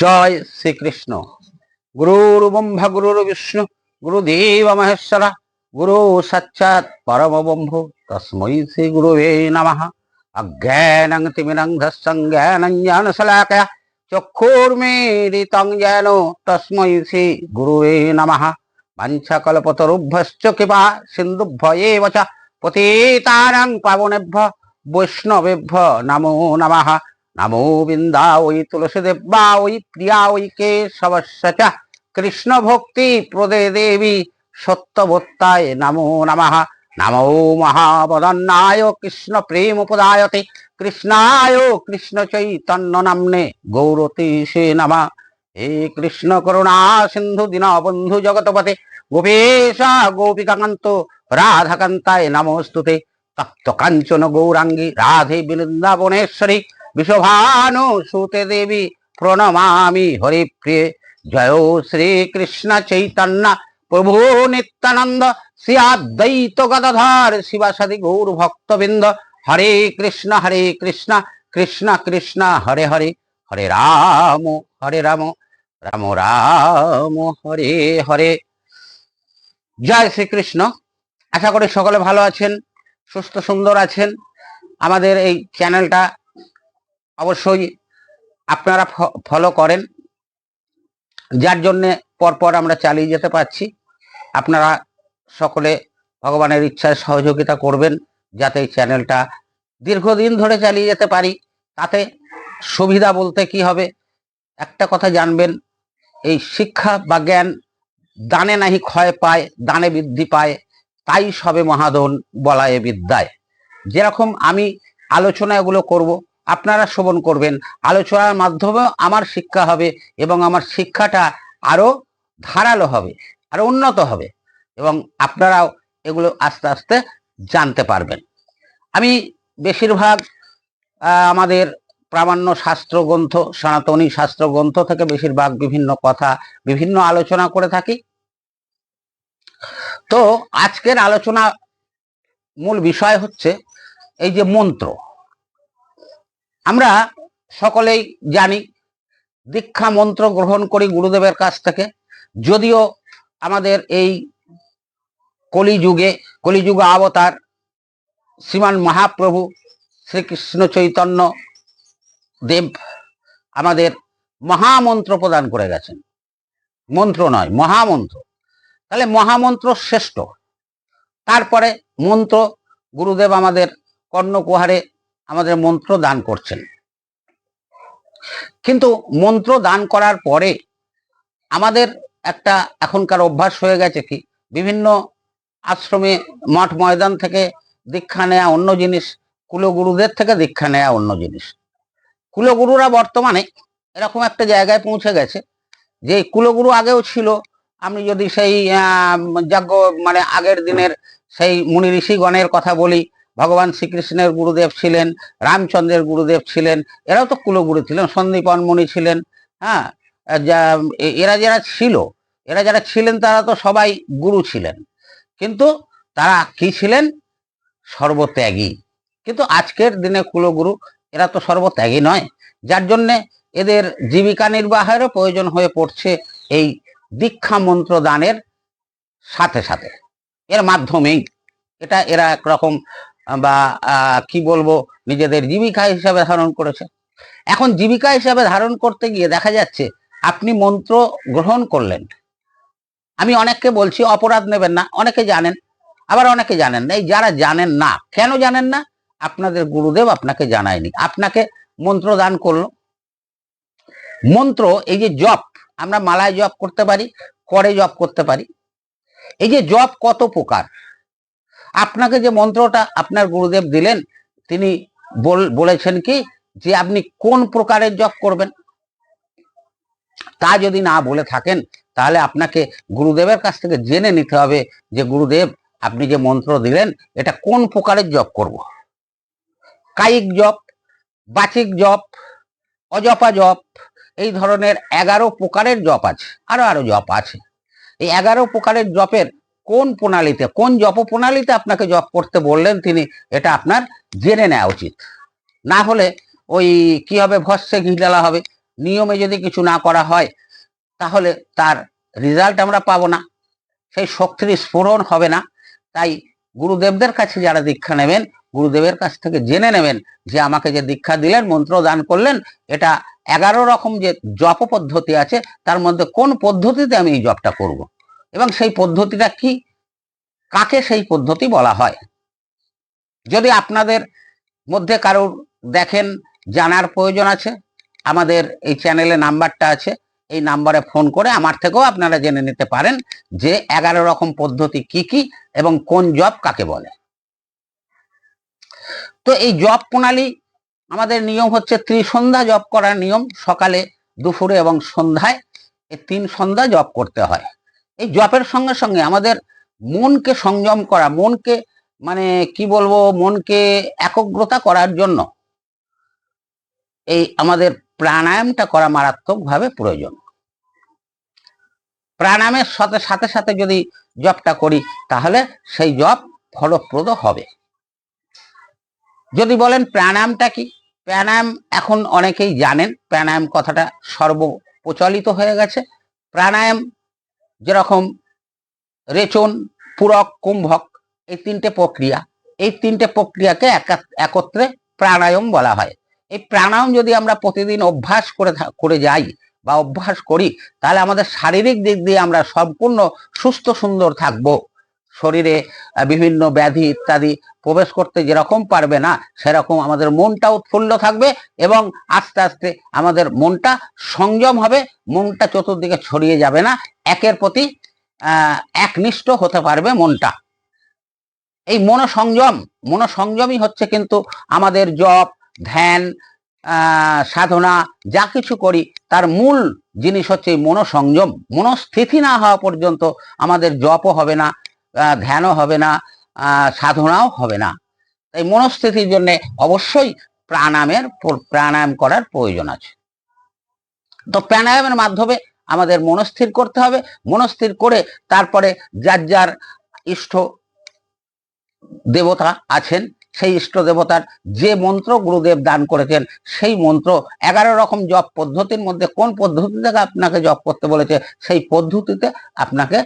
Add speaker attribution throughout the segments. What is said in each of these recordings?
Speaker 1: জয় শ্রীকৃষ্ণ। গুরুর ব্রহ্মা গুরুর বিষ্ণু গুরুদেব মহেশ্বর গুরু সাক্ষাৎ পরম ব্রহ্ম তস্मै শ্রী গুরুবে নমঃ। অজ্ঞানং তিমিরন্ধস্যং জ্ঞানাঞ্জনশলাকয়া চক্ষুর্মিলিतं येन তস্मै শ্রী গুরুবে নমঃ। বাঞ্ছাকল্পতরুভ্যশ্চ কৃপা সিন্ধুভ্য এব চ পতিতানাং পাবনেভ্যো বৈষ্ণবেভ্যো নমো নমঃ। নমো বৃন্দাবৈ তুলসীদেবাयै প্রিয়াयै কেশবস্য চ কৃষ্ণ ভক্তি প্রদে দেবী সত্যবত্তায় নমো নমঃ। নমো মহাবদন্নায় কৃষ্ণ প্রেম প্রদায়তে কৃষ্ণায় কৃষ্ণ চৈতন্য নাম্নে গৌরতীশে নমঃ। হে কৃষ্ণ করুণা সিন্ধু দীনবন্ধু জগৎপতে গোপেশ গোপিকাকান্ত রাধাকান্তায় নমোস্তুতে। তপ্ত কাঞ্চন গৌরাঙ্গী রাধে বৃন্দাবনেশ্বরী বিশ্বভানুসুতে দেবী প্রণমামি হরিপ্রিয়ে। জয় শ্রীকৃষ্ণ চৈতন্য প্রভু নিত্যানন্দ শ্রী অদ্বৈত গদাধর শিবাসাদি গৌর ভক্তবৃন্দ। হরে কৃষ্ণ কৃষ্ণ কৃষ্ণ হরে হরে, হরে রাম রাম রাম হরে হরে। জয় শ্রীকৃষ্ণ। আশা করি সকলে ভালো আছেন, সুস্থ সুন্দর আছেন। আমাদের এই চ্যানেলটা অবশ্যই আপনারা ফলো করেন, যার জন্যে পরপর আমরা চালিয়ে যেতে পারছি। আপনারা সকলে ভগবানের ইচ্ছায় সহযোগিতা করবেন যাতে এই চ্যানেলটা দীর্ঘদিন ধরে চালিয়ে যেতে পারি। তাতে সুবিধা বলতে কি হবে, একটা কথা জানবেন, এই শিক্ষা বা জ্ঞান দানে নাহি ক্ষয় পায়, দানে বৃদ্ধি পায়, তাই সবে মহাধন বলায় বিদ্যায়। যেরকম আমি আলোচনা এগুলো করব, আপনারা শ্রবণ করবেন, আলোচনার মাধ্যমে আমার শিক্ষা হবে এবং আমার শিক্ষাটা আরো ধারালো হবে, আরো উন্নত হবে এবং আপনারাও এগুলো আস্তে আস্তে জানতে পারবেন। আমি বেশিরভাগ আমাদের প্রামাণ্য শাস্ত্র গ্রন্থ, সনাতনী শাস্ত্র গ্রন্থ থেকে বেশিরভাগ বিভিন্ন কথা, বিভিন্ন আলোচনা করে থাকি। তো আজকের আলোচনা মূল বিষয় হচ্ছে এই যে মন্ত্র। আমরা সকলেই জানি দীক্ষা মন্ত্র গ্রহণ করি গুরুদেবের কাছ থেকে। যদিও আমাদের এই কলিযুগ অবতার শ্রীমান মহাপ্রভু শ্রীকৃষ্ণ চৈতন্য দেব আমাদের মহামন্ত্র প্রদান করে গেছেন, মন্ত্র নয় মহামন্ত্র। তাহলে মহামন্ত্র শ্রেষ্ঠ। তারপরে মন্ত্র গুরুদেব আমাদের কর্ণকুহারে আমাদের মন্ত্র দান করছেন। কিন্তু মন্ত্র দান করার পরে আমাদের একটা এখনকার অভ্যাস হয়ে গেছে কি, বিভিন্ন আশ্রমে মঠ ময়দান থেকে দীক্ষা নেয়া অন্য জিনিস, কুলগুরুদের থেকে দীক্ষা নেয়া অন্য জিনিস। কুলগুরুরা বর্তমানে এরকম একটা জায়গায় পৌঁছে গেছে যে কুলগুরু আগেও ছিল। আমি যদি সেই যজ্ঞ মানে আগের দিনের সেই মুনি ঋষিগণের কথা বলি, ভগবান শ্রীকৃষ্ণের গুরুদেব ছিলেন, রামচন্দ্রের গুরুদেব ছিলেন, এরাও তো কুলগুরু ছিলেন, সন্দীপন মুনি ছিলেন। হ্যাঁ, এরা যারা ছিলেন তারা তো সবাই গুরু ছিলেন, কিন্তু তারা কি ছিলেন? সর্বত্যাগী। কিন্তু আজকের দিনে কুলগুরু এরা তো সর্বত্যাগী নয়, যার জন্যে এদের জীবিকা নির্বাহেরও প্রয়োজন হয়ে পড়ছে এই দীক্ষা মন্ত্র দানের সাথে সাথে। এর মাধ্যমেই এটা এরা একরকম বা কি বলবো, নিজেদের জীবিকা হিসাবে ধারণ করেছে। এখন জীবিকা হিসাবে ধারণ করতে গিয়ে দেখা যাচ্ছে আপনি মন্ত্র গ্রহণ করলেন, আমি অনেককে বলছি অপরাধ নেবেন না, অনেকে জানেন আবার অনেকে জানেন না। এই যারা জানেন না, কেন জানেন না? আপনাদের গুরুদেব আপনাকে জানায়নি, আপনাকে মন্ত্র দান করলো। মন্ত্র এই যে জপ, আমরা মালায় জপ করতে পারি, করে জপ করতে পারি। এই যে জপ কত প্রকার, আপনাকে যে মন্ত্রটা আপনার গুরুদেব দিলেন, তিনি বলেছেন কি যে আপনি কোন প্রকারের জপ করবেন। তা যদি না বলে থাকেন তাহলে আপনাকে গুরুদেবের কাছ থেকে জেনে নিতে হবে যে গুরুদেব আপনি যে মন্ত্র দিলেন এটা কোন প্রকারের জপ করব। কায়িক জপ, বাচিক জপ, অজপা জপ, এই ধরনের 11 প্রকারের জপ আছে, আরো জপ আছে। এই 11 প্রকারের জপের কোন প্রণালীতে, কোন জপ প্রণালীতে আপনাকে জপ করতে বললেন তিনি, এটা আপনার জেনে নেওয়া উচিত। না হলে ওই কি হবে, ভস্যে ঘি ঢালা হবে। নিয়মে যদি কিছু না করা হয় তাহলে তার রেজাল্ট আমরা পাবো না, সেই শক্তির স্ফুরণ হবে না। তাই গুরুদেবদের কাছে যারা দীক্ষা নেবেন, গুরুদেবের কাছ থেকে জেনে নেবেন যে আমাকে যে দীক্ষা দিলেন, মন্ত্র দান করলেন, এটা 11 রকম যে জপ পদ্ধতি আছে তার মধ্যে কোন পদ্ধতিতে আমি এই জপটা করব, এবং সেই পদ্ধতিটা কি, কাকে সেই পদ্ধতি বলা হয়। যদি আপনাদের মধ্যে কারোর দেখেন জানার প্রয়োজন আছে, আমাদের এই চ্যানেলে নাম্বারটা আছে, এই নাম্বারে ফোন করে আমার থেকেও আপনারা জেনে নিতে পারেন যে 11 রকম পদ্ধতি কি কি এবং কোন জপ কাকে বলে। তো এই জপ প্রণালী আমাদের নিয়ম হচ্ছে ত্রিসন্ধ্যা জপ করার নিয়ম, সকালে, দুপুরে এবং সন্ধ্যায় এই 3 সন্ধ্যা জপ করতে হয়। এই জপের সঙ্গে সঙ্গে আমাদের মনকে সংযম করা, মনকে মানে কি বলবো, মনকে একাগ্রতা করার জন্য এই আমাদের প্রাণায়ামটা করা মারাত্মকভাবে প্রয়োজন। প্রাণায়ামের সাথে সাথে সাথে যদি জপটা করি তাহলে সেই জপ ফলপ্রদ হবে। যদি বলেন প্রাণায়ামটা কি, প্রাণায়াম এখন অনেকেই জানেন, প্রাণায়াম কথাটা সর্বপ্রচলিত হয়ে গেছে। প্রাণায়াম যেরকম রেচন, পূরক, কুম্ভক, এই 3টে প্রক্রিয়া, এই 3টে প্রক্রিয়াকে একত্রে প্রাণায়াম বলা হয়। এই প্রাণায়াম যদি আমরা প্রতিদিন অভ্যাস করে যাই বা অভ্যাস করি তাহলে আমাদের শারীরিক দিক দিয়ে আমরা সম্পূর্ণ সুস্থ সুন্দর থাকব। শরীরে বিভিন্ন ব্যাধি ইত্যাদি প্রবেশ করতে যেরকম পারবে না, সেরকম আমাদের মনটা উৎফুল্ল থাকবে এবং আস্তে আস্তে আমাদের মনটা সংযম হবে, মনটা চতুর্দিকে ছড়িয়ে যাবে না, একের প্রতি একনিষ্ঠ হতে পারবে মনটা। এই মনোসংযমই হচ্ছে কিন্তু আমাদের জপ, ধ্যান, সাধনা যা কিছু করি তার মূল জিনিস হচ্ছে মনোসংযম। মনস্থিতি না হওয়া পর্যন্ত আমাদের জপও হবে না, ধ্যানও হবে না, সাধনাও হবে না। তাই মনস্থিতির জন্য অবশ্যই প্রাণায়াম করার প্রয়োজন আছে। তো প্রাণায়ামের মাধ্যমে আমাদের মনস্থির করতে হবে, মনস্থির করে তারপরে যার যার ইষ্ট দেবতা আছেন সেই ইষ্ট দেবতার যে মন্ত্র গুরুদেব দান করেছেন সেই মন্ত্র 11 রকম জপ পদ্ধতির মধ্যে কোন পদ্ধতিতে আপনাকে জপ করতে বলেছে সেই পদ্ধতিতে আপনাকে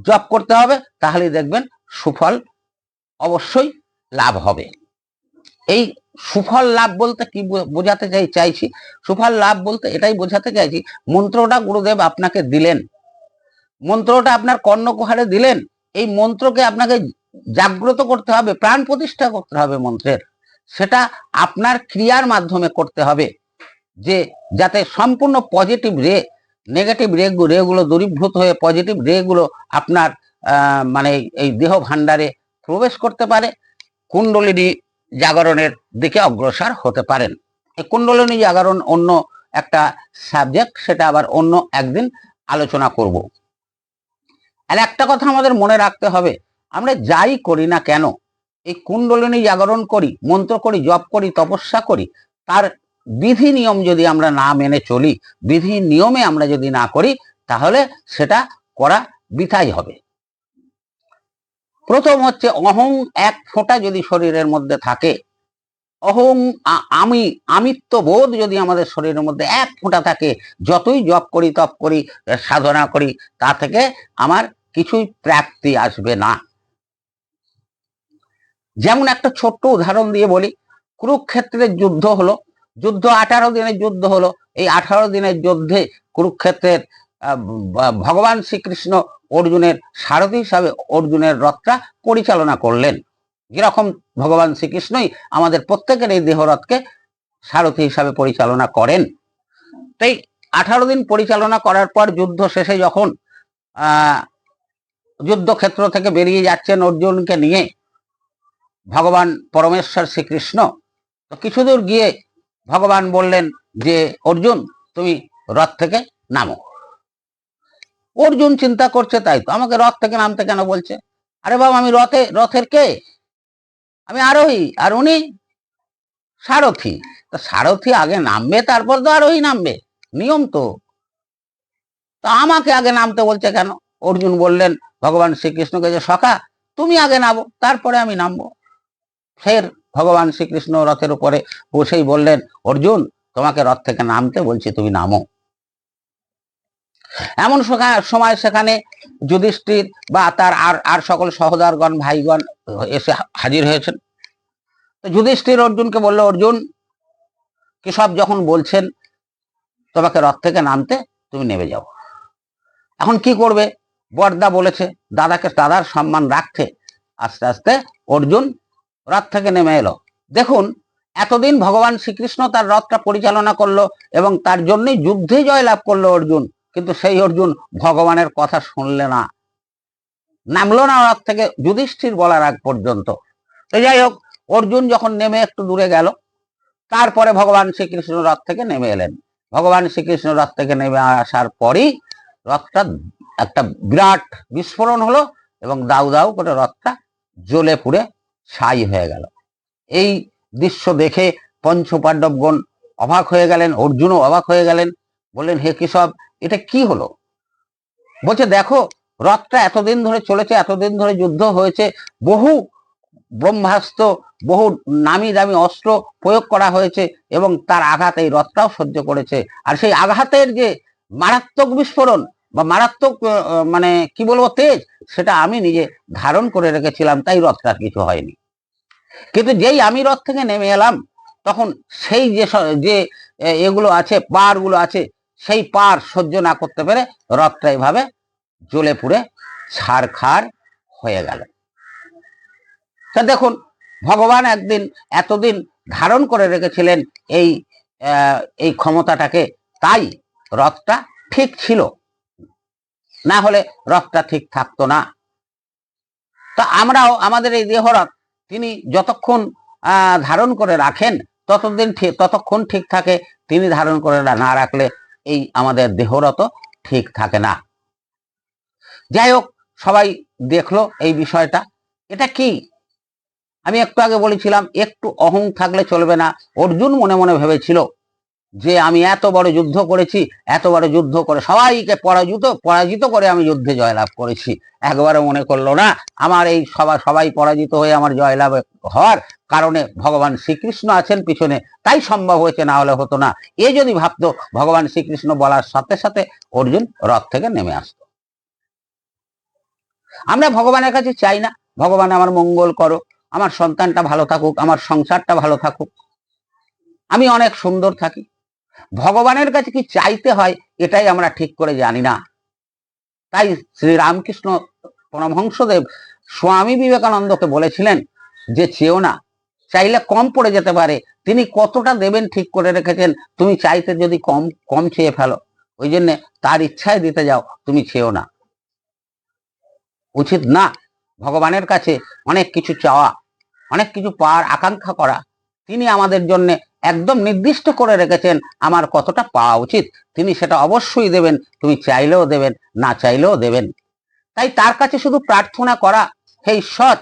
Speaker 1: জপ করতে হবে, তাহলেই দেখবেন সুফল অবশ্যই লাভ হবে। এই সুফল লাভ বলতে কি বোঝাতে চাইছি, সুফল লাভ বলতে এটাই বোঝাতে চাইছি, মন্ত্রটা গুরুদেব আপনাকে দিলেন, মন্ত্রটা আপনার কর্ণকুহরে দিলেন, এই মন্ত্রকে আপনাকে জাগ্রত করতে হবে, প্রাণ প্রতিষ্ঠা করতে হবে মন্ত্রের, সেটা আপনার ক্রিয়ার মাধ্যমে করতে হবে, যে যাতে সম্পূর্ণ পজিটিভ নেগেটিভ রেগুলো দূরীভূত হয়ে পজিটিভ রেগুলো আপনার মানে এই দেহ ভাণ্ডারে প্রবেশ করতে পারে, কুণ্ডলিনী জাগরণের দিকে অগ্রসর হতে পারেন। এই কুণ্ডলিনী জাগরণ অন্য একটা সাবজেক্ট, সেটা আবার অন্য একদিন আলোচনা করব। আর একটা কথা আমাদের মনে রাখতে হবে, আমরা যাই করি না কেন, এই কুণ্ডলিনী জাগরণ করি, মন্ত্র করি, জপ করি, তপস্যা করি, তার বিধি নিয়ম যদি আমরা না মেনে চলি, বিধি নিয়মে আমরা যদি না করি তাহলে সেটা করা বৃথাই হবে। প্রথম হচ্ছে অহং এক ফোঁটা যদি শরীরের মধ্যে থাকে, অহং আমিত্ব বোধ যদি আমাদের শরীরের মধ্যে এক ফোঁটা থাকে, যতই জপ করি তপ করি সাধনা করি তা থেকে আমার কিছুই প্রাপ্তি আসবে না। যেমন একটা ছোট্ট উদাহরণ দিয়ে বলি, কুরুক্ষেত্রের যুদ্ধ হলো, 18 দিনের যুদ্ধ হলো। এই 18 দিনের যুদ্ধে কুরুক্ষেত্রের ভগবান শ্রীকৃষ্ণ অর্জুনের সারথী হিসাবে অর্জুনের রথটা পরিচালনা করলেন, যেরকম ভগবান শ্রীকৃষ্ণই আমাদের প্রত্যেকের এই দেহরথকে সারথী হিসাবে পরিচালনা করেন। তাই 18 দিন পরিচালনা করার পর যুদ্ধ শেষে যখন যুদ্ধক্ষেত্র থেকে বেরিয়ে যাচ্ছেন অর্জুনকে নিয়ে ভগবান পরমেশ্বর শ্রীকৃষ্ণ, তো কিছুদূর গিয়ে ভগবান বললেন যে অর্জুন তুমি রথ থেকে নামো। অর্জুন চিন্তা করছে তাই তো আমাকে রথ থেকে নামতে কেন বলছে, আরে বাবা আমি রথের কে, আমি আরোহী আর উনি সারথী, তো সারথী আগে নামবে তারপর তো আরোহী নামবে, নিয়ম তো, তা আমাকে আগে নামতে বলছে কেন? অর্জুন বললেন ভগবান শ্রীকৃষ্ণকে যে সখা তুমি আগে নামো তারপরে আমি নামবো। ফের ভগবান শ্রীকৃষ্ণ রথের উপরে বসেই বললেন অর্জুন তোমাকে রথ থেকে নামতে বলছি, তুমি নামো। এমন সময় সেখানে যুধিষ্ঠির বা তার আর সকল সহোদরগণ ভাইগণ এসে হাজির হয়েছেন। তো যুধিষ্ঠির অর্জুনকে বলল, অর্জুন, কেশব যখন বলছেন তোমাকে রথ থেকে নামতে, তুমি নেমে যাও। এখন কি করবে? বড়দা বলেছে, দাদার সম্মান রাখতে আস্তে আস্তে অর্জুন রথ থেকে নেমে এলো। দেখুন, এতদিন ভগবান শ্রীকৃষ্ণ তার রথটা পরিচালনা করলো এবং তার জন্যই যুদ্ধে জয়লাভ করলো অর্জুন, কিন্তু সেই অর্জুন ভগবানের কথা শুনলে না, নামলো না রথ থেকে যুধিষ্ঠির বলার আগ পর্যন্ত। তো যাই হোক, অর্জুন যখন নেমে একটু দূরে গেল, তারপরে ভগবান শ্রীকৃষ্ণ রথ থেকে নেমে এলেন। ভগবান শ্রীকৃষ্ণ রথ থেকে নেমে আসার পরই রথটা একটা বিরাট বিস্ফোরণ হলো এবং দাউ দাউ করে রথটা জ্বলে পুড়ে ছাই হয়ে গেল। এই দৃশ্য দেখে পঞ্চপাণ্ডবগণ অবাক হয়ে গেলেন, অর্জুনও অবাক হয়ে গেলেন। বললেন, হে কেশব, এটা কি হলো? বলছে, দেখো, রথটা এতদিন ধরে চলেছে, এতদিন ধরে যুদ্ধ হয়েছে, বহু ব্রহ্মাস্ত্র, বহু নামি দামি অস্ত্র প্রয়োগ করা হয়েছে এবং তার আঘাত এই রথটাও সহ্য করেছে। আর সেই আঘাতের যে মারাত্মক বিস্ফোরণ বা মারাত্মক মানে কি বলবো তেজ, সেটা আমি নিজে ধারণ করে রেখেছিলাম, তাই রথটার কিছু হয়নি। কিন্তু যেই আমি রথ থেকে নেমে এলাম, তখন সেই যে এগুলো আছে, পারগুলো আছে, সেই পার সহ্য না করতে পেরে রথটা এভাবে জ্বলে পুড়ে ছারখার হয়ে গেল। তা দেখুন, ভগবান এতদিন ধারণ করে রেখেছিলেন এই ক্ষমতাটাকে, তাই রথটা ঠিক ছিল, না হলে রথটা ঠিক থাকতো না। তা আমরাও আমাদের এই দেহরথ তিনি যতক্ষণ ধারণ করে রাখেন ততক্ষণ ঠিক থাকে, তিনি ধারণ করে না রাখলে এই আমাদের দেহরথ ঠিক থাকে না। যাই হোক, সবাই দেখলো এই বিষয়টা। এটা কি? আমি একটু আগে বলেছিলাম, একটু অহং থাকলে চলবে না। অর্জুন মনে মনে ভেবেছিল যে আমি এত বড় যুদ্ধ করেছি, এত বড় যুদ্ধ করে সবাইকে পরাজিত করে আমি যুদ্ধে জয়লাভ করেছি। একবারে মনে করলো না আমার এই সবাই পরাজিত হয়ে আমার জয়লাভ হওয়ার কারণে ভগবান শ্রীকৃষ্ণ আছেন পিছনে, তাই সম্ভব হয়েছে, না হলে হতো না। এ যদি ভাবতো, ভগবান শ্রীকৃষ্ণ বলার সাথে সাথে অর্জুন রথ থেকে নেমে আসতো। আমরা ভগবানের কাছে চাই না, ভগবান আমার মঙ্গল করো, আমার সন্তানটা ভালো থাকুক, আমার সংসারটা ভালো থাকুক, আমি অনেক সুন্দর থাকি। ভগবানের কাছে কি চাইতে হয় এটাই আমরা ঠিক করে জানি না। তাই শ্রী রামকৃষ্ণ পরমহংসদেব স্বামী বিবেকানন্দকে বলেছিলেন যে চেয়েও না, চাইলে কম পড়ে যেতে পারে। তিনি কতটা দেবেন ঠিক করে রেখেছেন, তুমি চাইতে যদি কম চেয়ে ফেলো, ওই জন্য তার ইচ্ছায় দিতে যাও, তুমি চেয়েও না, উচিত না। ভগবানের কাছে অনেক কিছু চাওয়া, অনেক কিছু পাওয়ার আকাঙ্ক্ষা করা, তিনি আমাদের জন্য একদম নির্দিষ্ট করে রেখেছেন আমার কতটা পাওয়া উচিত, তিনি সেটা অবশ্যই দেবেন, তুমি চাইলেও দেবেন, না চাইলেও দেবেন। তাই তার কাছে শুধু প্রার্থনা করা, হে ঈশ্বর,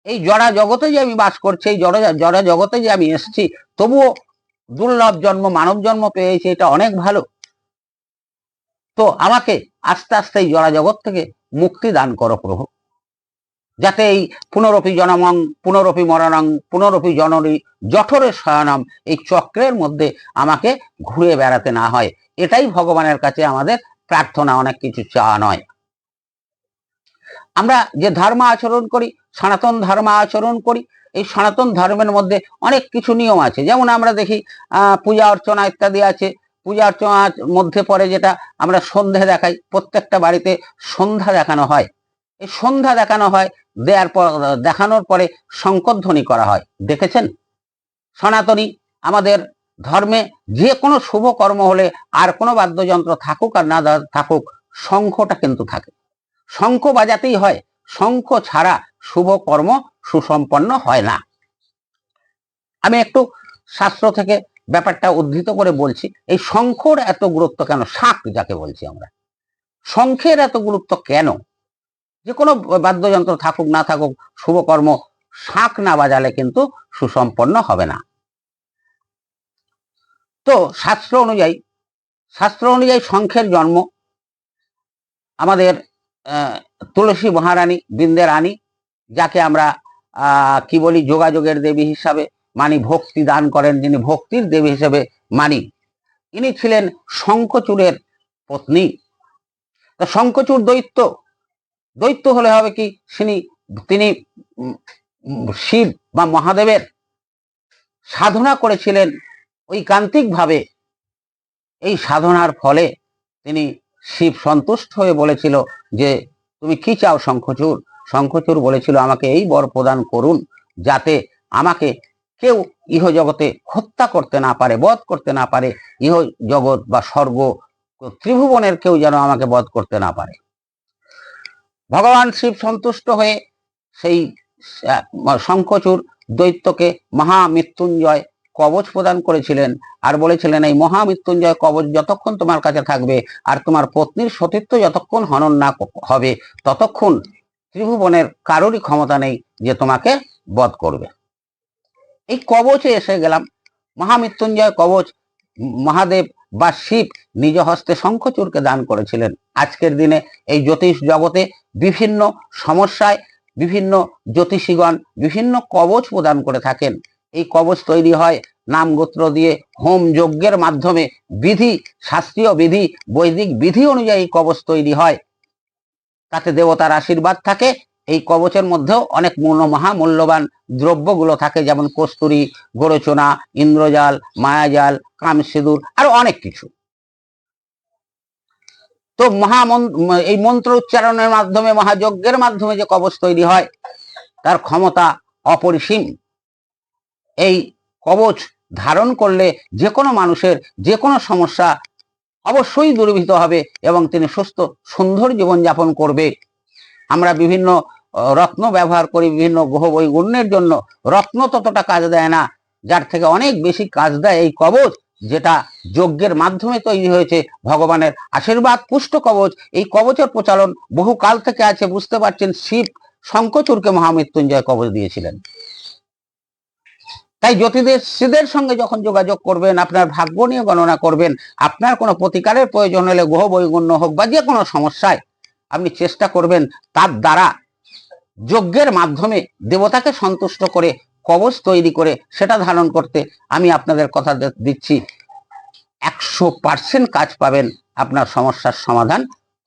Speaker 1: এই জড়া জগতে যে আমি বাস করছি, এই জড়া জগতে যে আমি এসেছি, তবুও দুর্লভ জন্ম, মানব জন্ম পেয়েছি, এটা অনেক ভালো। তো আমাকে আস্তে আস্তে এই জড়া জগৎ থেকে মুক্তি দান করো প্রভু, যাতে এই পুনরপি জনমং পুনরপি মরণং পুনরপি জননী জঠরে শয়নম, এই চক্রের মধ্যে আমাকে ঘুরে বেড়াতে না হয়। এটাই ভগবানের কাছে আমাদের প্রার্থনা, অনেক কিছু চাওয়া নয়। আমরা যে ধর্ম আচরণ করি, সনাতন ধর্ম আচরণ করি, এই সনাতন ধর্মের মধ্যে অনেক কিছু নিয়ম আছে। যেমন আমরা দেখি পূজা অর্চনা ইত্যাদি আছে। পূজা অর্চনার মধ্যে পড়ে যেটা আমরা সন্ধ্যা দেখাই, প্রত্যেকটা বাড়িতে সন্ধ্যা দেখানো হয়। এই সন্ধ্যা দেখানো হয়, দেখানোর পরে শঙ্করধ্বনি করা হয়, দেখেছেন? সনাতনী আমাদের ধর্মে যে কোনো শুভ কর্ম হলে, আর কোনো বাদ্যযন্ত্র থাকুক আর না থাকুক, শঙ্খটা কিন্তু থাকে, শঙ্খ বাজাতেই হয়। শঙ্খ ছাড়া শুভ কর্ম সুসম্পন্ন হয় না। আমি একটু শাস্ত্র থেকে ব্যাপারটা উদ্ধৃত করে বলছি। এই শঙ্খর এত গুরুত্ব কেন? শাঁখ যাকে বলছি আমরা, শঙ্খের এত গুরুত্ব কেন? যে কোনো বাদ্যযন্ত্র থাকুক না থাকুক, শুভকর্ম শাঁখ না বাজালে কিন্তু সুসম্পন্ন হবে না। তো শাস্ত্র অনুযায়ী শঙ্খের জন্ম আমাদের তুলসী মহারানী, বৃন্দের রানী, যাকে আমরা কি বলি, যোগাযোগের দেবী হিসাবে মানি, ভক্তি দান করেন, যিনি ভক্তির দেবী হিসেবে মানি, ইনি ছিলেন শঙ্খচূড়ের পত্নী। তো শঙ্খচূড় দৈত্য, দৈত্য হলে হবে কি, তিনি শিব বা মহাদেবের সাধনা করেছিলেন ঐকান্তিক ভাবে। এই সাধনার ফলে তিনি শিব সন্তুষ্ট হয়ে বলেছিল যে তুমি কি চাও শঙ্খচূড়? শঙ্খচূড় বলেছিল আমাকে এই বর প্রদান করুন, যাতে আমাকে কেউ ইহ জগতে হত্যা করতে না পারে, বধ করতে না পারে। ইহ জগৎ বা স্বর্গ ত্রিভুবনের কেউ যেন আমাকে বধ করতে না পারে। ভগবান শিব সন্তুষ্ট হয়ে সেই শঙ্খচূড় দৈত্যকে মহামৃত্যুঞ্জয় কবচ প্রদান করেছিলেন, আর বলেছিলেন এই মহামৃত্যুঞ্জয় কবচ যতক্ষণ তোমার কাছে থাকবে আর তোমার পত্নীর সতীত্ব যতক্ষণ হনন না হবে, ততক্ষণ ত্রিভুবনের কারোরই ক্ষমতা নেই যে তোমাকে বধ করবে। এই কবচে এসে গেলাম, মহামৃত্যুঞ্জয় কবচ মহাদেব বা শিব নিজ হস্তে শঙ্খচূড়কে দান করেছিলেন। আজকের দিনে এই জ্যোতিষ জগতে বিভিন্ন সমস্যায় বিভিন্ন জ্যোতিষীগণ বিভিন্ন কবচ প্রদান করে থাকেন। এই কবচ তৈরি হয় নাম গোত্র দিয়ে, হোম যজ্ঞের মাধ্যমে, বিধি, শাস্ত্রীয় বিধি, বৈদিক বিধি অনুযায়ী কবচ তৈরি হয়। তাতে দেবতার আশীর্বাদ থাকে। এই কবচের মধ্যেও অনেক মহামূল্যবান দ্রব্যগুলো থাকে, যেমন কস্তুরী, গোরচনা, ইন্দ্রজাল, মায়াজাল, কামসিঁদুর, আরো অনেক কিছু। তো এই মন্ত্র উচ্চারণের মাধ্যমে, মহাযজ্ঞের মাধ্যমে যে কবচ তৈরি হয় তার ক্ষমতা অপরিসীম। এই কবচ ধারণ করলে যে কোনো মানুষের যে কোনো সমস্যা অবশ্যই দূরীভূত হবে এবং তিনি সুস্থ সুন্দর জীবনযাপন করবে। আমরা বিভিন্ন রত্ন ব্যবহার করি বিভিন্ন গ্রহ বৈগুণ্যের জন্য। রত্ন ততটা কাজ দেয় না, যার থেকে অনেক বেশি কাজ দেয় এই কবচ, যেটা যজ্ঞের মাধ্যমে তৈরি হয়েছে। ভগবানের আশীর্বাদ পুষ্ট কবচ। এই কবচের প্রচলন বহু কাল থেকে আছে। বুঝতে পারছেন, শিব শঙ্খচূড়কে মহামৃত্যুঞ্জয় কবচ দিয়েছিলেন। তাই জ্যোতিষীদের সঙ্গে যখন যোগাযোগ করবেন, আপনার ভাগ্য নিয়ে গণনা করবেন, আপনার কোনো প্রতিকারের প্রয়োজন হলে গ্রহ বৈগুণ্য হোক বা যে কোনো সমস্যায়, আপনি চেষ্টা করবেন তার দ্বারা যজ্ঞের মাধ্যমে দেবতাকে সন্তুষ্ট করে কবচ তৈরি করে সেটা ধারণ করতে। আমি আপনাদের কথা দিচ্ছি 100% কাজ পাবেন, আপনার সমস্যার সমাধান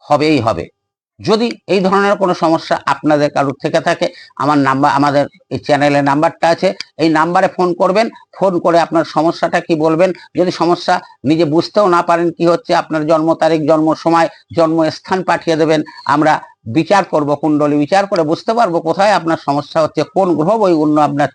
Speaker 1: হবেই হবে। যদি এই ধরনের কোনো সমস্যা আপনাদের কারোর থেকে থাকে, আমাদের এই চ্যানেলের নাম্বারটা আছে, এই নাম্বারে ফোন করবেন। ফোন করে আপনার সমস্যাটা কি বলবেন। যদি সমস্যা নিজে বুঝতেও না পারেন কি হচ্ছে, আপনার জন্ম তারিখ, জন্ম সময়, জন্মস্থান পাঠিয়ে দেবেন। আমরা বিচার করব, কুণ্ডলী বিচার করে বুঝতে পারবো কোথায় আপনার সমস্যা হচ্ছে, কোন গ্রহ বৈগুণ্য আপনার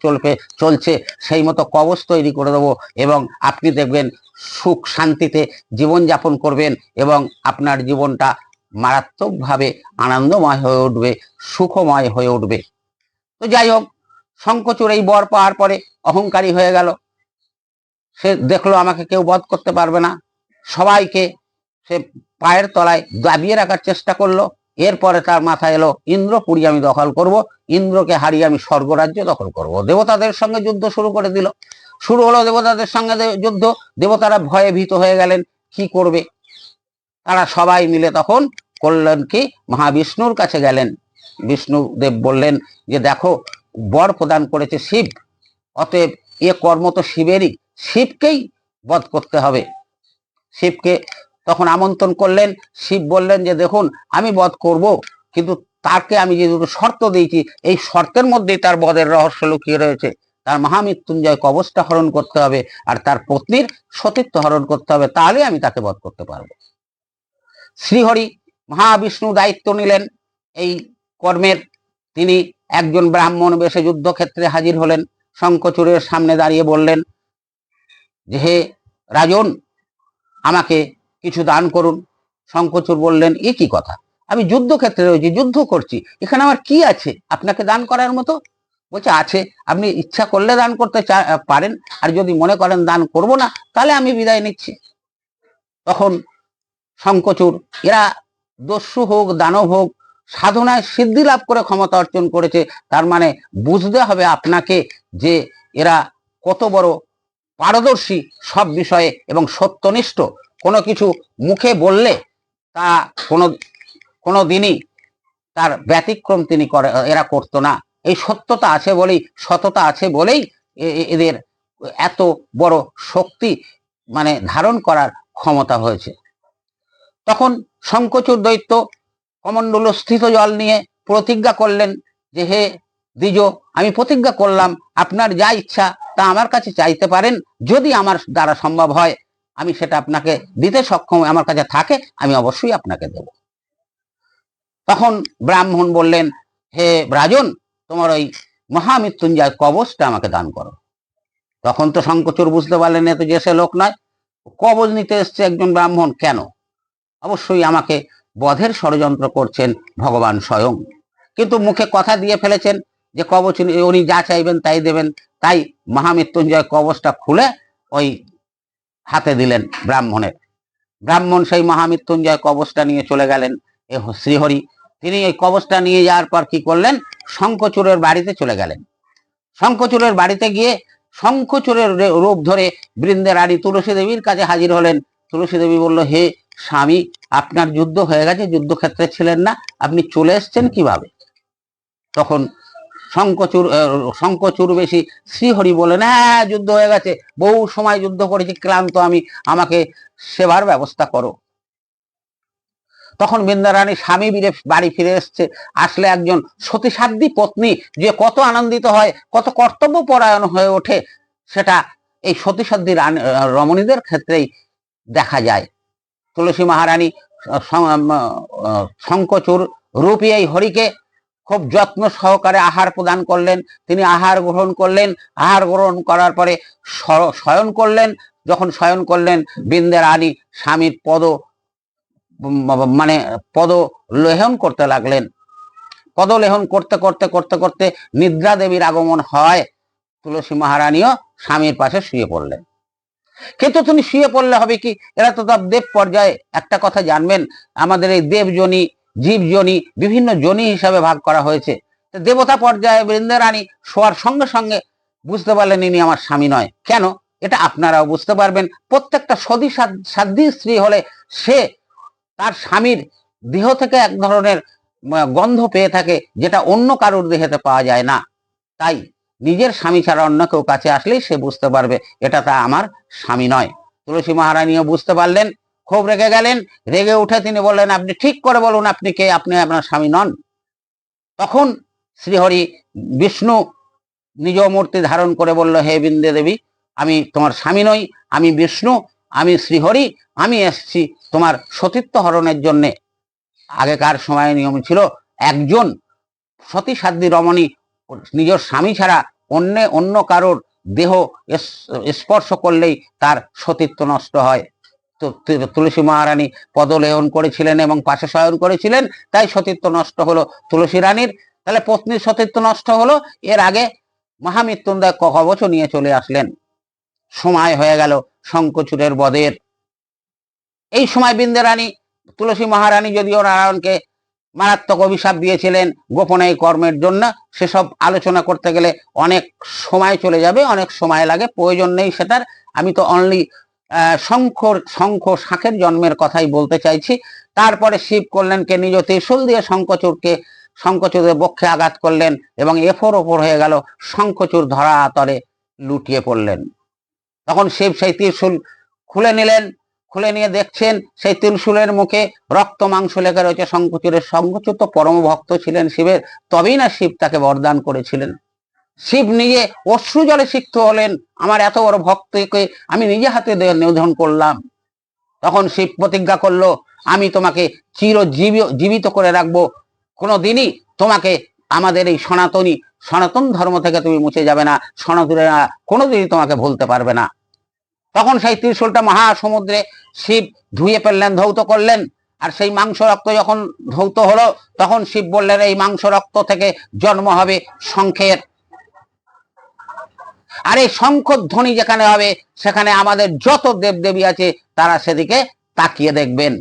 Speaker 1: চলছে, সেই মতো কবচ তৈরি করে দেবো এবং আপনি দেখবেন সুখ শান্তিতে জীবনযাপন করবেন এবং আপনার জীবনটা মারাত্মকভাবে আনন্দময় হয়ে উঠবে, সুখময় হয়ে উঠবে। তো যাই হোক, শঙ্খচূড় এই বর পাওয়ার পরে অহংকারী হয়ে গেল। সে দেখলো আমাকে কেউ বধ করতে পারবে না, সবাইকে সে পায়ের তলায় দাবিয়ে রাখার চেষ্টা করলো। এরপরে তার মাথায় এলো ইন্দ্রপুরী আমি দখল করব, ইন্দ্রকে হারিয়ে আমি স্বর্গরাজ্য দখল করব। দেবতাদের সঙ্গে যুদ্ধ শুরু করে দিল। শুরু হলো দেবতাদের সঙ্গে যুদ্ধ। দেবতারা ভয়ে ভীত হয়ে গেলেন, কি করবে। তারা সবাই মিলে তখন করলেন কি, মহাবিষ্ণুর কাছে গেলেন। বিষ্ণুদেব বললেন যে দেখো, বর প্রদান করেছে শিব, অতএব এ কর্ম তো শিবেরই, শিবকেই বধ করতে হবে। শিবকে তখন আমন্ত্রণ করলেন। শিব বললেন যে দেখুন, আমি বধ করব, কিন্তু তাকে আমি যে দুটো শর্ত দিয়েছি, এই শর্তের মধ্যেই তার বধের রহস্য লুকিয়ে রয়েছে। তার মহামৃত্যুঞ্জয় কবচটা হরণ করতে হবে আর তার পত্নীর সতীত্ব হরণ করতে হবে, তাহলে আমি তাকে বধ করতে পারবো। শ্রীহরি মহাবিষ্ণু দায়িত্ব নিলেন এই কর্মের। তিনি একজন ব্রাহ্মণ বেশে যুদ্ধক্ষেত্রে হাজির হলেন। শঙ্খচূড়ের সামনে দাঁড়িয়ে বললেন যে হে রাজন, আমাকে কিছু দান করুন। শঙ্খচূড় বললেন, এ কি কথা, আমি যুদ্ধক্ষেত্রে রয়েছি, যুদ্ধ করছি, এখানে আমার কি আছে আপনাকে দান করার মতো? বলছে আছে, আপনি ইচ্ছা করলে দান করতে পারেন, আর যদি মনে করেন দান করব না, তাহলে আমি বিদায় নিচ্ছি। তখন শঙ্খচূড়, এরা দস্যু হোক দানব হোক, সাধনায় সিদ্ধি লাভ করে ক্ষমতা অর্জন করেছে, তার মানে বুঝতে হবে আপনাকে যে এরা কত বড় পারদর্শী সব বিষয়ে এবং সত্যনিষ্ঠ। কোনো কিছু মুখে বললে তা কোনো দিনই তার ব্যতিক্রম এরা করতো না। এই সত্যতা আছে বলেই, সততা আছে বলেই এদের এত বড় শক্তি মানে ধারণ করার ক্ষমতা হয়েছে। তখন শঙ্খচূড় দৈত্য কমণ্ডল স্থিত জল নিয়ে প্রতিজ্ঞা করলেন যে হে দ্বিজ, আমি প্রতিজ্ঞা করলাম আপনার যা ইচ্ছা তা আমার কাছে চাইতে পারেন, যদি আমার দ্বারা সম্ভব হয় আমি সেটা আপনাকে দিতে সক্ষম, আমার কাছে থাকে আমি অবশ্যই আপনাকে দেব। তখন ব্রাহ্মণ বললেন, হে রাজন, তোমার ওই মহামৃত্যুঞ্জয় কবচটা আমাকে দান করো। তখন তো শঙ্খচূড় বুঝতে পারলেন এ তো যে সে লোক নয়, কবচ নিতে এসছে একজন ব্রাহ্মণ, কেন? অবশ্যই আমাকে বধের ষড়যন্ত্র করছেন ভগবান স্বয়ং। কিন্তু মুখে কথা দিয়ে ফেলেছেন যে কবচ উনি যা চাইবেন তাই দেবেন। তাই মহামৃত্যুঞ্জয় কবচটা খুলে ওই হাতে দিলেন ব্রাহ্মণের। ব্রাহ্মণ সেই মহামৃত্যুঞ্জয় কবচটা নিয়ে চলে গেলেন এ শ্রীহরি। তিনি এই কবচটা নিয়ে যাওয়ার পর কি করলেন, শঙ্খচূড়ের বাড়িতে চলে গেলেন। শঙ্খচূড়ের বাড়িতে গিয়ে শঙ্খচূড়ের রূপ ধরে বৃন্দে রানী তুলসী দেবীর কাছে হাজির হলেন। তুলসী দেবী বলল, হে স্বামী, আপনার যুদ্ধ হয়ে গেছে, যুদ্ধক্ষেত্রে ছিলেন না, আপনি চলে এসছেন কিভাবে? তখন শঙ্খচূড় বেশি শ্রীহরি বলেন, হ্যাঁ যুদ্ধ হয়ে গেছে, বহু সময় যুদ্ধ করেছি, ক্লান্ত আমি, আমাকে সেবার ব্যবস্থা করো। তখন বৃন্দারানী স্বামী বাড়ি ফিরে এসছে, আসলে একজন সতীসাধ্যী পত্নী যে কত আনন্দিত হয়, কত কর্তব্য পরায়ণ হয়ে ওঠে, সেটা এই সতীসাধ্যী রমণীদের ক্ষেত্রেই দেখা যায়। তুলসী মহারানী শঙ্খচূড় রূপী এই হরিকে খুব যত্ন সহকারে আহার প্রদান করলেন। তিনি আহার গ্রহণ করলেন, আহার গ্রহণ করার পরে শয়ন করলেন। যখন শয়ন করলেন, বৃন্দে রানী স্বামীর মানে পদ লেহন করতে লাগলেন। পদলেহন করতে করতে করতে করতে নিদ্রা দেবীর আগমন হয়। তুলসী মহারানীও স্বামীর পাশে শুয়ে পড়লেন। কিন্তু তিনি শুয়ে পড়লে হবে কি, এরা তো তার দেব পর্যায়ে। একটা কথা জানবেন, আমাদের এই দেবজনী জীবজনী বিভিন্ন জনী হিসাবে ভাগ করা হয়েছে। দেবতা পর্যায়ে বৃন্দে রানী শোয়ার সঙ্গে সঙ্গে বুঝতে পারলেন ইনি আমার স্বামী নয়। কেন? এটা আপনারাও বুঝতে পারবেন। প্রত্যেকটা সতী সাধ্বী স্ত্রী হলে সে তার স্বামীর দেহ থেকে এক ধরনের গন্ধ পেয়ে থাকে, যেটা অন্য কারোর দেহেতে পাওয়া যায় না। তাই নিজের স্বামী ছাড়া অন্য কেউ কাছে আসলেই সে বুঝতে পারবে এটা তা আমার স্বামী নয়। তুলসী মহারানীও বুঝতে পারলেন, খুব রেগে গেলেন। রেগে উঠে তিনি বললেন, আপনি ঠিক করে বলুন আপনি কে, আপনি আপনার স্বামী নন। তখন শ্রীহরি বিষ্ণু নিজ মূর্তি ধারণ করে বলল, হে বৃন্দে দেবী, আমি তোমার স্বামী নই, আমি বিষ্ণু, আমি শ্রীহরি, আমি এসছি তোমার সতীত্ব হরণের জন্যে। আগেকার সময়ে নিয়ম ছিল, একজন সতী সাধ্বী রমণী নিজের স্বামী ছাড়া অন্য কারোর দেহ স্পর্শ করলেই তার সতীত্ব নষ্ট হয়। তো তুলসী মহারানী পদলেহন করেছিলেন এবং পাশে শয়ন করেছিলেন, তাই সতীত্ব নষ্ট হলো তুলসী রানীর। তাহলে পত্নীর সতীত্ব নষ্ট হলো। এর আগে মহামৃত্যুঞ্জয় কবচ নিয়ে চলে আসলেন। সময় হয়ে গেল শঙ্খচূড়ের বধের। এই সময় বৃন্দে রানী তুলসী মহারানী যদিও নারায়ণকে মারাত্মক অভিশাপ দিয়েছিলেন গোপনে এই কর্মের জন্য, সেসব আলোচনা করতে গেলে অনেক সময় চলে যাবে, অনেক সময় লাগে, প্রয়োজন নেই সেটার। আমি তো অনলি শঙ্খ শাঁখের জন্মের কথাই বলতে চাইছি। তারপরে শিব করলেন কে, নিজ ত্রিশূল দিয়ে শঙ্খচূড়ের বক্ষে আঘাত করলেন এবং এফোর ওপর হয়ে গেল। শঙ্খচূড় ধরা তলে লুটিয়ে পড়লেন। তখন শিব সেই ত্রিশূল খুলে নিলেন, খুলে নিয়ে দেখছেন সেই ত্রিশূলের মুখে রক্ত মাংস লেগে রয়েছে শঙ্খচূড়ের। শঙ্খচূড় তো পরম ভক্ত ছিলেন শিবের, তবেই না শিব তাকে বরদান করেছিলেন। শিব নিজে অশ্রু জলে সিক্ত হলেন, আমার এত বড় ভক্তকে আমি নিজে হাতে নিধন করলাম। তখন শিব প্রতিজ্ঞা করলো, আমি তোমাকে জীবিত করে রাখবো, কোনোদিনই তোমাকে আমাদের এই সনাতন ধর্ম থেকে তুমি মুছে যাবে না, সনাতনীরা কোনোদিনই তোমাকে ভুলতে পারবে না। তখন সেই ত্রিশূলটা মহাসমুদ্রে শিব ধুয়ে ফেললেন, ধৌত করলেন। আর সেই মাংস রক্ত যখন ধৌত হলো, তখন শিব বললেন, এই মাংস রক্ত থেকে জন্ম হবে শঙ্খের। আর এই শঙ্খ ধ্বনি যেখানে হবে, সেখানে আমাদের যত দেবদেবী আছে তারা সেদিকে তাকিয়ে দেখবেন।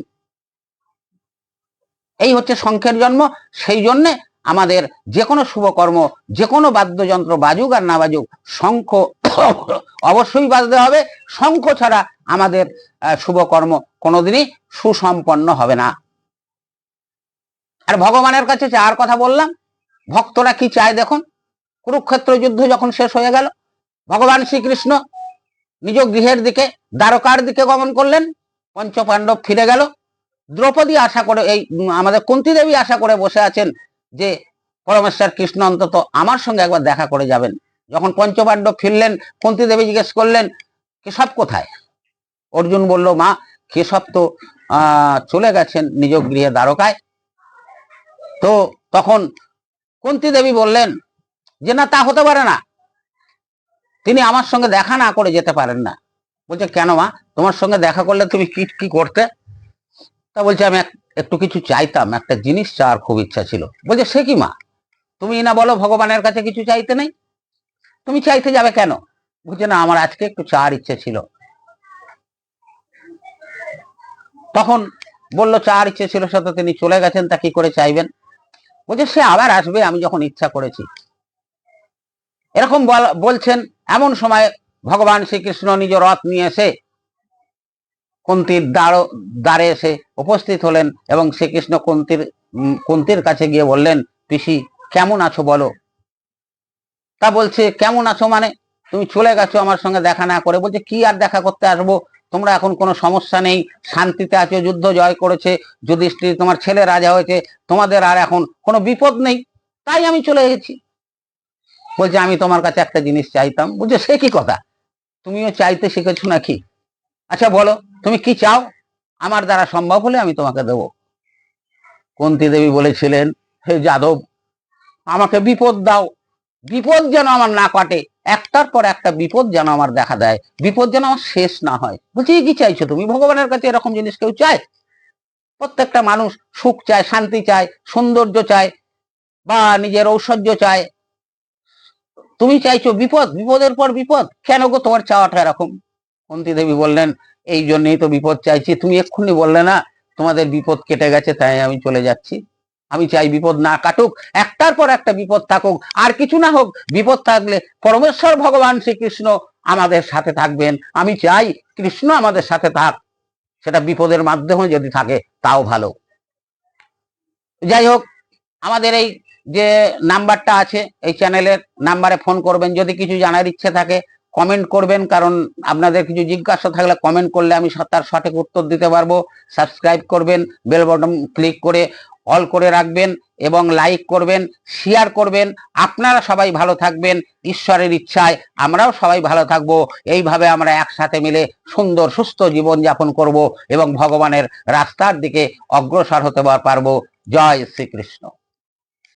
Speaker 1: এই হচ্ছে শঙ্খের জন্ম। সেই জন্যে আমাদের যে কোনো শুভকর্ম, যে কোনো বাদ্যযন্ত্র বাজুক আর না বাজুক, শঙ্খ অবশ্যই বাজতে হবে। শঙ্খ ছাড়া আমাদের শুভকর্ম কোনোদিনই সুসম্পন্ন হবে না। আর ভগবানের কাছে চাওয়ার কথা বললাম, ভক্তরা কি চায় দেখুন। কুরুক্ষেত্র যুদ্ধ যখন শেষ হয়ে গেল, ভগবান শ্রীকৃষ্ণ নিজ গৃহের দিকে, দ্বারকার দিকে গমন করলেন। পঞ্চপাণ্ডব ফিরে গেল। দ্রৌপদী আশা করে, এই আমাদের কুন্তী দেবী আশা করে বসে আছেন যে পরমেশ্বর কৃষ্ণ অন্তত আমার সঙ্গে একবার দেখা করে যাবেন। যখন পঞ্চপাণ্ডব ফিরলেন, কুন্তী দেবী জিজ্ঞেস করলেন কেশব কোথায়? অর্জুন বলল, মা কেশব তো চলে গেছেন নিজ গৃহে দ্বারকায়। তো তখন কুন্তী দেবী বললেন যে না, তা হতে পারে না, তিনি আমার সঙ্গে দেখা না করে যেতে পারেন না। বলছে কেন মা, তোমার সঙ্গে দেখা করলে তুমি কি কি করতে? তা বলছে আমি একটু কিছু চাইতাম, একটা জিনিস চাওয়ার খুব ইচ্ছা ছিল। বলছে সে কি মা, তুমি না বলো ভগবানের কাছে কিছু চাইতে নেই, তুমি চাইতে যাবে কেন? বলছে না, আমার আজকে একটু চাওয়ার ইচ্ছে ছিল। তখন বলল চাওয়ার ইচ্ছে ছিল, সাথে তিনি চলে গেছেন, তা কি করে চাইবেন? বলছে সে আবার আসবে, আমি যখন ইচ্ছা করেছি। এরকম বলছেন। এমন সময় ভগবান শ্রীকৃষ্ণ নিজ রথ নিয়ে এসে কুন্তীর দ্বারে এসে উপস্থিত হলেন এবং শ্রীকৃষ্ণ কুন্তীর কাছে গিয়ে বললেন, পিসি কেমন আছো বলো? তা বলছে কেমন আছো মানে, তুমি চলে গেছো আমার সঙ্গে দেখা না করে। বলছে কি আর দেখা করতে আসবো, তোমরা এখন কোনো সমস্যা নেই, শান্তিতে আছো, যুদ্ধ জয় করেছে, যুধিষ্ঠির তোমার ছেলে রাজা হয়েছে, তোমাদের আর এখন কোনো বিপদ নেই, তাই আমি চলে গেছি। বলছে আমি তোমার কাছে একটা জিনিস চাইতাম। বলছে সে কি কথা, তুমিও চাইতে শিখেছো নাকি? আচ্ছা বলো তুমি কি চাও, আমার দ্বারা সম্ভব হলে আমি তোমাকে দেবো। কুন্তী দেবী বলেছিলেন, হে যাদব, আমাকে বিপদ দাও, বিপদ যেন আমার না কাটে, একটার পর একটা বিপদ যেন আমার দেখা দেয়, বিপদ যেন আমার শেষ না হয়। বলছি কি চাইছো তুমি? ভগবানের কাছে এরকম জিনিস কেউ চায়? প্রত্যেকটা মানুষ সুখ চায়, শান্তি চায়, সৌন্দর্য চায়, বা নিজের ঐশ্বর্য চায়। তুমি চাইছো বিপদ, বিপদের পর বিপদ, কেন গো তোমার চাওয়াটা এরকম? কুন্তী দেবী বললেন, এই জন্যই তো বিপদ চাইছি, তুমি এক্ষুনি বললে না তোমাদের বিপদ কেটে গেছে, তাই আমি চলে যাচ্ছি। আমি চাই বিপদ না কাটুক, একটার পর একটা বিপদ থাকুক, আর কিছু না হোক, বিপদ থাকলে পরমেশ্বর ভগবান শ্রীকৃষ্ণ আমাদের সাথে থাকবেন। আমি চাই কৃষ্ণ আমাদের সাথে থাক, সেটা বিপদের মাধ্যমে যদি থাকে তাও ভালো। যাই হোক, আমাদের এই যে নাম্বারটা আছে, এই চ্যানেলের নাম্বারে ফোন করবেন, যদি কিছু জানার ইচ্ছে থাকে কমেন্ট করবেন, কারণ আপনাদের কিছু জিজ্ঞাসা থাকলে কমেন্ট করলে আমি তার সঠিক উত্তর দিতে পারবো। সাবস্ক্রাইব করবেন, বেল বাটন ক্লিক করে অল করে রাখবেন এবং লাইক করবেন, শেয়ার করবেন। আপনারা সবাই ভালো থাকবেন, ঈশ্বরের ইচ্ছায় আমরাও সবাই ভালো থাকবো। এইভাবে আমরা একসাথে মিলে সুন্দর সুস্থ জীবন যাপন করব এবং ভগবানের রাস্তার দিকে অগ্রসর হতে পারবো। জয় শ্রীকৃষ্ণ।